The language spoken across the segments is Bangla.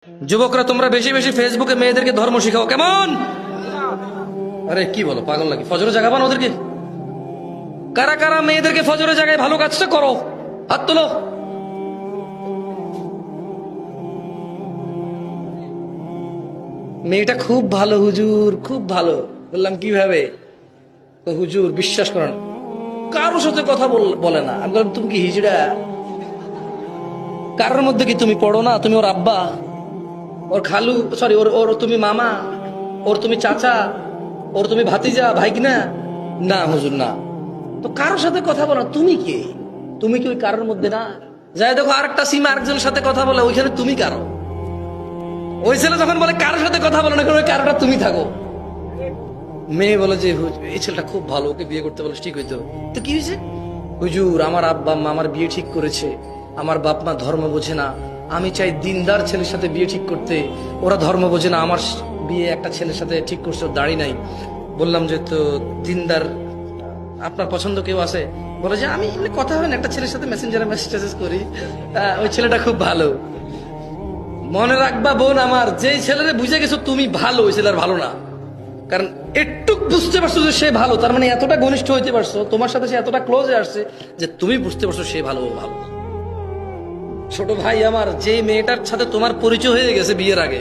যুবকরা তোমরা বেশি বেশি ফেসবুকে মেয়েদেরকে ধর্ম শিখাও কেমন? আরে কি বলো, পাগল নাকি? ফজরে জাগাবান ওদেরকে। কারা কারা মেয়েদেরকে ফজরে জাগায় ভালো কাজটা করো, হাত তোলো। মেয়েটা খুব ভালো হুজুর, খুব ভালো। বললাম কিভাবে? তো হুজুর বিশ্বাস করেন কারোর সাথে কথা বলে না। আমি বললাম তুমি কি হিজড়া? কারোর মধ্যে কি তুমি পড়ো না? তুমি ওর আব্বা, ওর খালু, সরি ওর ওর তুমি মামা, ওর তুমি চাচা, ওর তুমি ভাতিজা, ভাই কিনা? না হুজুর না। তো কারোর সাথে কথা বলো, তুমি কে? তুমি কি ওই কারোর মধ্যে না? যাই দেখো আরেকটা সীমা আরেকজনের সাথে কথা বলে, ওইখানে তুমি কারো। ওই ছেলে যখন বলে কারোর সাথে কথা বলো না, ওই কারোটা তুমি থাকো। মেয়ে বলে যে এই ছেলেটা খুব ভালো, ওকে বিয়ে করতে বলে ঠিক হইতো। তো কি হয়েছে? হুজুর আমার আব্বা আম্মা আমার বিয়ে ঠিক করেছে, আমার বাপ মা ধর্ম বোঝে না, আমি চাই দিনদার ছেলের সাথে বিয়ে ঠিক করতে, ওরা ধর্ম বোঝে না, আমার বিয়ে একটা ছেলের সাথে ঠিক করছে, ওর দাড়ি নাই। বললাম যে তো দিনদার আপনার পছন্দ কেউ আছে? বলে যে আমি এমনি কথা হয় না, একটা ছেলের সাথে মেসেঞ্জারে মেসেজ টেসেজ করি, ওই ছেলেটা খুব ভালো। মনে রাখবা বোন আমার, যেই ছেলেরে বুঝে গেছো তুমি ভালো, ওই ছেলের ভালো না। কারণ একটু বুঝতে পারছো যে সে ভালো, তার মানে এতটা ঘনিষ্ঠ হইতে পারছো, তোমার সাথে সে এতটা ক্লোজে আসছে যে তুমি বুঝতে পারছো সে ভালো, ও ভালো। ছোট ভাই আমার, যে মেয়েটার সাথে তোমার পরিচয় হয়ে গেছে বিয়ের আগে,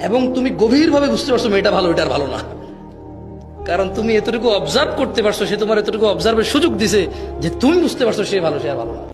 এবং তুমি গভীরভাবে বুঝতে পারছো মেয়েটা ভালো, এটার ভালো না, কারণ তুমি এতটুকু অবজার্ভ করতে পারছো, সে তোমার এতটুকু অবজার্ভের সুযোগ দিছে যে তুমি বুঝতে পারছো সে ভালো, সে আর ভালো না।